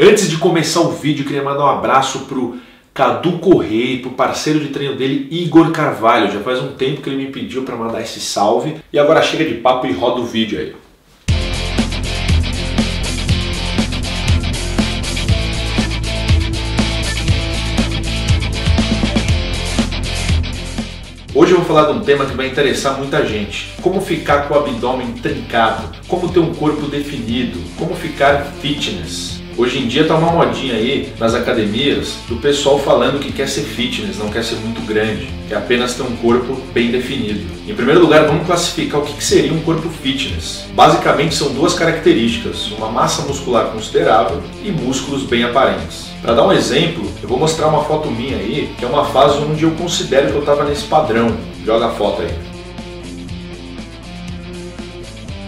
Antes de começar o vídeo, eu queria mandar um abraço pro Cadu Correia, pro parceiro de treino dele, Igor Carvalho. Já faz um tempo que ele me pediu para mandar esse salve. E agora chega de papo e roda o vídeo aí. Hoje eu vou falar de um tema que vai interessar muita gente. Como ficar com o abdômen trincado, como ter um corpo definido, como ficar fitness. Hoje em dia tá uma modinha aí nas academias do pessoal falando que quer ser fitness, não quer ser muito grande, quer apenas ter um corpo bem definido. Em primeiro lugar, vamos classificar o que seria um corpo fitness. Basicamente são duas características, uma massa muscular considerável e músculos bem aparentes. Para dar um exemplo, eu vou mostrar uma foto minha aí, que é uma fase onde eu considero que eu estava nesse padrão. Joga a foto aí.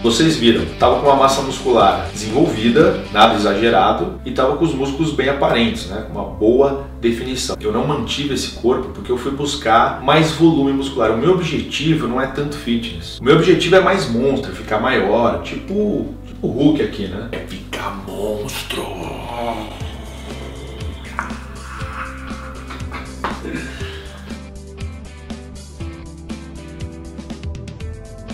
Vocês viram, estava com uma massa muscular desenvolvida, nada exagerado, e estava com os músculos bem aparentes, né? Com uma boa definição. Eu não mantive esse corpo porque eu fui buscar mais volume muscular. O meu objetivo não é tanto fitness. O meu objetivo é mais monstro, ficar maior, tipo o Hulk aqui, né? É ficar monstro.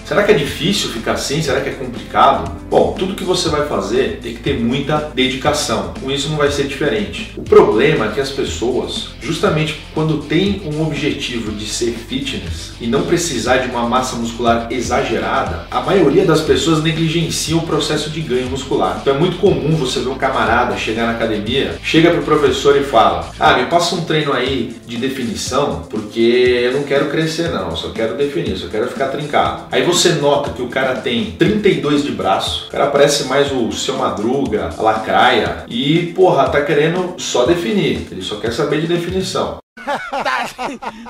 Será que é difícil ficar assim? Será que é complicado? Bom, tudo que você vai fazer tem que ter muita dedicação. Com isso não vai ser diferente. O problema é que as pessoas, justamente quando tem um objetivo de ser fitness e não precisar de uma massa muscular exagerada, a maioria das pessoas negligencia o processo de ganho muscular. Então é muito comum você ver um camarada chegar na academia, chega pro professor e fala: me passa um treino aí de definição, porque eu não quero crescer não, eu só quero definir, só quero ficar trincado. Aí você nota que o cara tem 32 de braço, o cara parece mais o Seu Madruga, a Lacraia, e porra, tá querendo só definir, ele só quer saber de definição.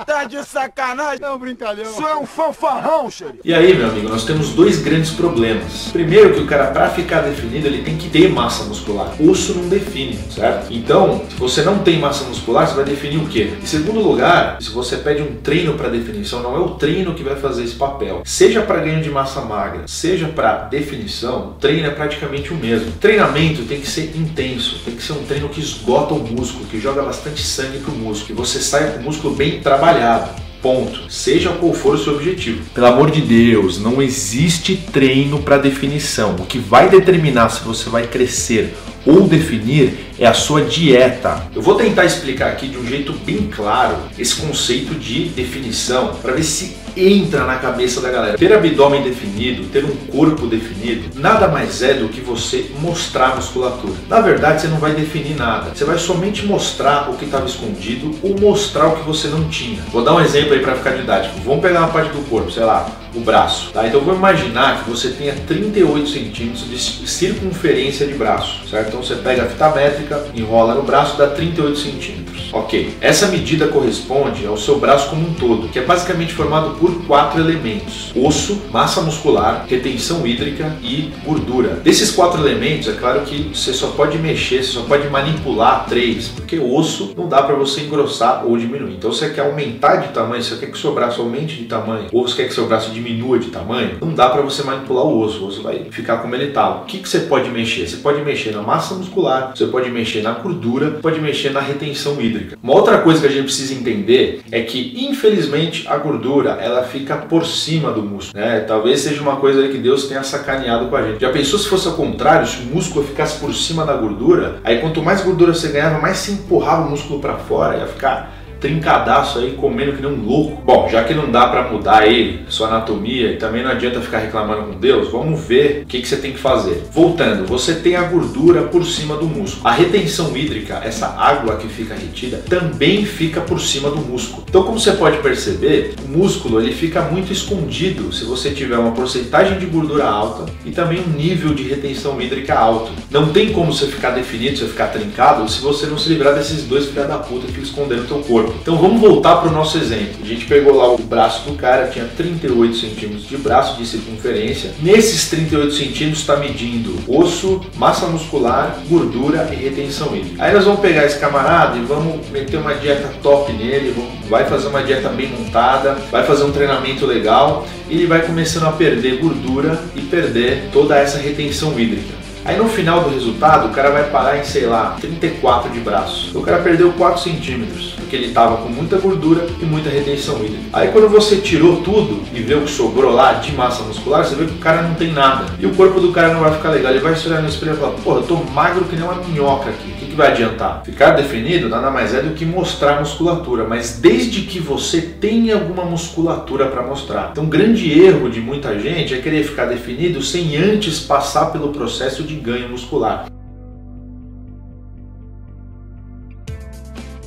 Tá de sacanagem? Não, brincadeira. Isso é um fanfarrão, xerife. E aí, meu amigo, nós temos dois grandes problemas. Primeiro, que o cara, para ficar definido, ele tem que ter massa muscular. Osso não define, certo? Então, se você não tem massa muscular, você vai definir o quê? Em segundo lugar, se você pede um treino para definição, não é o treino que vai fazer esse papel. Seja para ganho de massa magra, seja para definição, o treino é praticamente o mesmo. O treinamento tem que ser intenso, tem que ser um treino que esgota o músculo, que joga bastante sangue pro músculo, que você saia com o músculo bem trabalhado. Ponto. Seja qual for o seu objetivo. Pelo amor de Deus, não existe treino para definição. O que vai determinar se você vai crescer ou definir é a sua dieta. Eu vou tentar explicar aqui de um jeito bem claro esse conceito de definição para ver se entra na cabeça da galera. Ter abdômen definido, ter um corpo definido, nada mais é do que você mostrar a musculatura. Na verdade, você não vai definir nada. Você vai somente mostrar o que estava escondido ou mostrar o que você não tinha. Vou dar um exemplo aí para ficar didático. Vamos pegar uma parte do corpo, sei lá, o braço. Tá? Então vou imaginar que você tenha 38 centímetros de circunferência de braço, certo? Então você pega a fita métrica, enrola no braço, dá 38 centímetros. Ok. Essa medida corresponde ao seu braço como um todo, que é basicamente formado por 4 elementos: osso, massa muscular, retenção hídrica e gordura. Desses 4 elementos, é claro que você só pode mexer, você só pode manipular 3, porque osso não dá para você engrossar ou diminuir. Então você quer aumentar de tamanho, você quer que o seu braço aumente de tamanho, ou você quer que seu braço diminua de tamanho, não dá para você manipular o osso vai ficar como ele está. O que você pode mexer? Você pode mexer na massa muscular, você pode mexer na gordura, pode mexer na retenção hídrica. Uma outra coisa que a gente precisa entender é que, infelizmente, a gordura ela fica por cima do músculo, né? Talvez seja uma coisa que Deus tenha sacaneado com a gente. Já pensou se fosse ao contrário, se o músculo ficasse por cima da gordura? Aí quanto mais gordura você ganhava, mais se empurrava o músculo para fora, ia ficar trincadaço aí, comendo que nem um louco. Bom, já que não dá para mudar ele, sua anatomia, e também não adianta ficar reclamando com Deus, vamos ver o que você tem que fazer. Voltando, você tem a gordura por cima do músculo. A retenção hídrica, essa água que fica retida, também fica por cima do músculo. Então, como você pode perceber, o músculo ele fica muito escondido se você tiver uma porcentagem de gordura alta e também um nível de retenção hídrica alto. Não tem como você ficar definido, você ficar trincado, se você não se livrar desses dois filha da puta que esconderam o teu corpo. Então vamos voltar para o nosso exemplo. A gente pegou lá o braço do cara, tinha 38 centímetros de braço de circunferência. Nesses 38 centímetros está medindo osso, massa muscular, gordura e retenção hídrica. Aí nós vamos pegar esse camarada e vamos meter uma dieta top nele, vai fazer uma dieta bem montada, vai fazer um treinamento legal e ele vai começando a perder gordura e perder toda essa retenção hídrica. Aí no final do resultado, o cara vai parar em, sei lá, 34 de braço. O cara perdeu 4 centímetros, porque ele tava com muita gordura e muita retenção hídrica. Aí quando você tirou tudo e vê o que sobrou lá de massa muscular, você vê que o cara não tem nada. E o corpo do cara não vai ficar legal. Ele vai se olhar no espelho e falar, pô, eu tô magro que nem uma minhoca aqui. O que vai adiantar? Ficar definido nada mais é do que mostrar musculatura, mas desde que você tenha alguma musculatura para mostrar. Então, o grande erro de muita gente é querer ficar definido sem antes passar pelo processo de ganho muscular.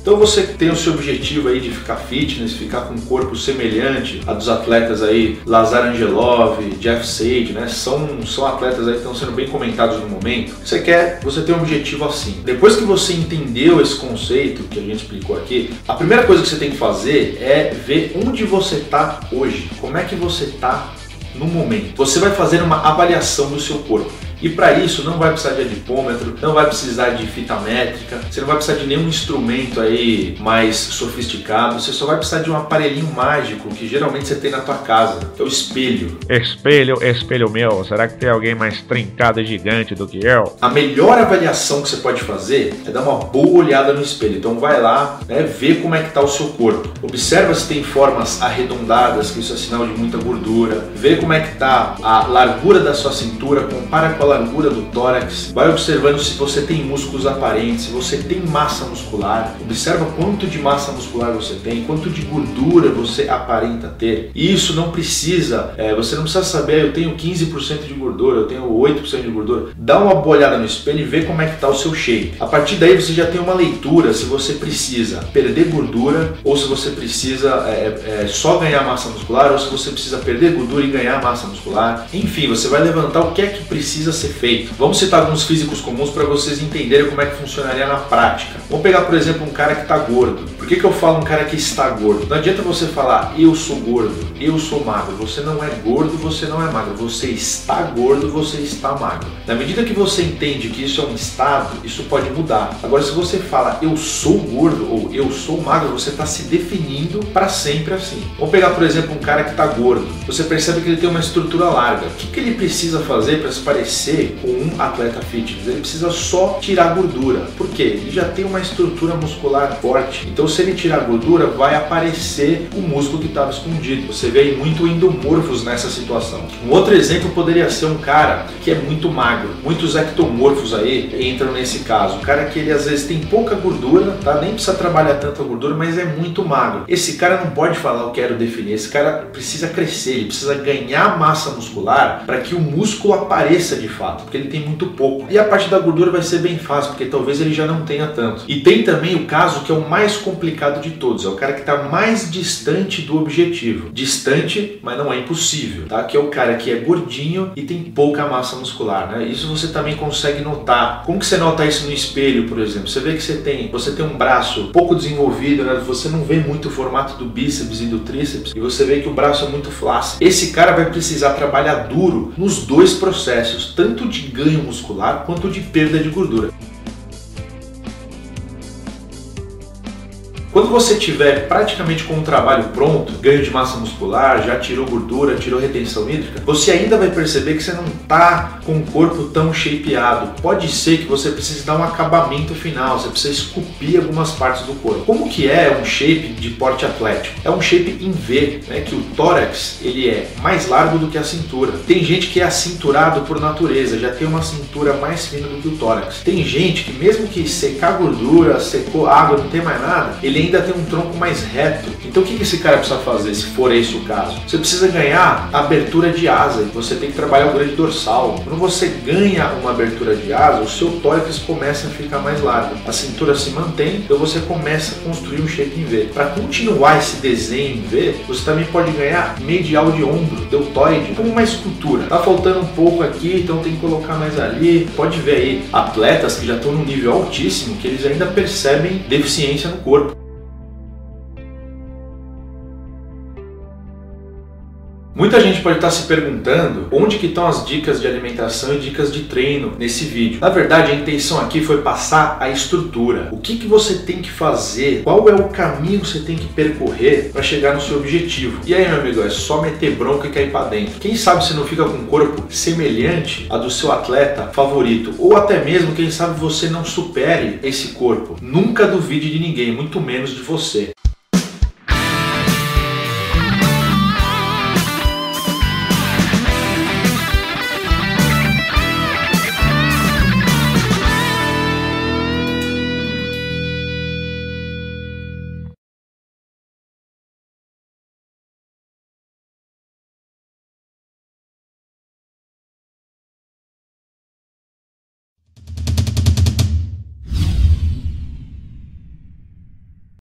Então você tem o seu objetivo aí de ficar fitness, ficar com um corpo semelhante a dos atletas aí, Lazar Angelov, Jeff Sage, né? São atletas aí que estão sendo bem comentados no momento. Você tem um objetivo assim. Depois que você entendeu esse conceito que a gente explicou aqui, a primeira coisa que você tem que fazer é ver onde você está hoje. Como é que você está no momento. Você vai fazer uma avaliação do seu corpo. E para isso não vai precisar de adipômetro, não vai precisar de fita métrica, você não vai precisar de nenhum instrumento aí mais sofisticado, você só vai precisar de um aparelhinho mágico que geralmente você tem na tua casa, que é o espelho. Espelho meu, será que tem alguém mais trincado e gigante do que eu? A melhor avaliação que você pode fazer é dar uma boa olhada no espelho. Então vai lá, ver como é que está o seu corpo. Observa se tem formas arredondadas, que isso é sinal de muita gordura. Vê como é que está a largura da sua cintura, compara com a largura do tórax, vai observando se você tem músculos aparentes, se você tem massa muscular, observa quanto de massa muscular você tem, quanto de gordura você aparenta ter. E isso não precisa, você não precisa saber, eu tenho 15% de gordura, eu tenho 8% de gordura. Dá uma boa olhada no espelho e vê como é que está o seu shape. A partir daí você já tem uma leitura se você precisa perder gordura ou se você precisa só ganhar massa muscular ou se você precisa perder gordura e ganhar massa muscular. Enfim, você vai levantar o que é que precisa ser feito. Vamos citar alguns físicos comuns para vocês entenderem como é que funcionaria na prática. Vamos pegar, por exemplo, um cara que está gordo. Por que eu falo um cara que está gordo? Não adianta você falar, eu sou gordo, eu sou magro. Você não é gordo, você não é magro. Você está gordo, você está magro. Na medida que você entende que isso é um estado, isso pode mudar. Agora, se você fala, eu sou gordo ou eu sou magro, você está se definindo para sempre assim. Vamos pegar, por exemplo, um cara que está gordo. Você percebe que ele tem uma estrutura larga. O que ele precisa fazer para se parecer com um atleta fitness? Ele precisa só tirar gordura. Por quê? Ele já tem uma estrutura muscular forte. Então, se ele tirar gordura, vai aparecer o músculo que estava escondido. Você vê aí muito endomorfos nessa situação. Um outro exemplo poderia ser um cara que é muito magro. Muitos ectomorfos aí entram nesse caso. O cara que ele às vezes tem pouca gordura, tá? Nem precisa trabalhar tanta gordura, mas é muito magro. Esse cara não pode falar, eu quero definir. Esse cara precisa crescer, ele precisa ganhar massa muscular para que o músculo apareça de fato, porque ele tem muito pouco. E a parte da gordura vai ser bem fácil, porque talvez ele já não tenha tanto. E tem também o caso que é o mais complicado de todos, é o cara que está mais distante do objetivo. Distante, mas não é impossível, tá? Que é o cara que é gordinho e tem pouca massa muscular, né? Isso você também consegue notar. Como que você nota isso no espelho, por exemplo? Você vê que você tem um braço pouco desenvolvido, né? Você não vê muito o formato do bíceps e do tríceps, e você vê que o braço é muito flácido. Esse cara vai precisar trabalhar duro nos dois processos, tanto de ganho muscular quanto de perda de gordura. Quando você tiver praticamente com o trabalho pronto, ganho de massa muscular, já tirou gordura, tirou retenção hídrica, você ainda vai perceber que você não está com o corpo tão shapeado. Pode ser que você precise dar um acabamento final, você precisa esculpir algumas partes do corpo. Como que é um shape de porte atlético? É um shape em V, né, que o tórax ele é mais largo do que a cintura. Tem gente que é acinturado por natureza, já tem uma cintura mais fina do que o tórax. Tem gente que mesmo que secar gordura, secou água, não tem mais nada, ele ainda tem um tronco mais reto. Então o que esse cara precisa fazer, se for esse o caso? Você precisa ganhar abertura de asa, e você tem que trabalhar o grande dorsal. Quando você ganha uma abertura de asa, o seu tórax começa a ficar mais largo. A cintura se mantém, então você começa a construir um shape em V. Para continuar esse desenho em V, você também pode ganhar medial de ombro, deltoide, como uma escultura. Tá faltando um pouco aqui, então tem que colocar mais ali. Pode ver aí atletas que já estão num nível altíssimo, que eles ainda percebem deficiência no corpo. Muita gente pode estar se perguntando onde que estão as dicas de alimentação e dicas de treino nesse vídeo. Na verdade, a intenção aqui foi passar a estrutura. O que você tem que fazer, qual é o caminho que você tem que percorrer para chegar no seu objetivo. E aí, meu amigo, é só meter bronca e cair para dentro. Quem sabe você não fica com um corpo semelhante ao do seu atleta favorito, ou até mesmo, quem sabe, você não supere esse corpo. Nunca duvide de ninguém, muito menos de você.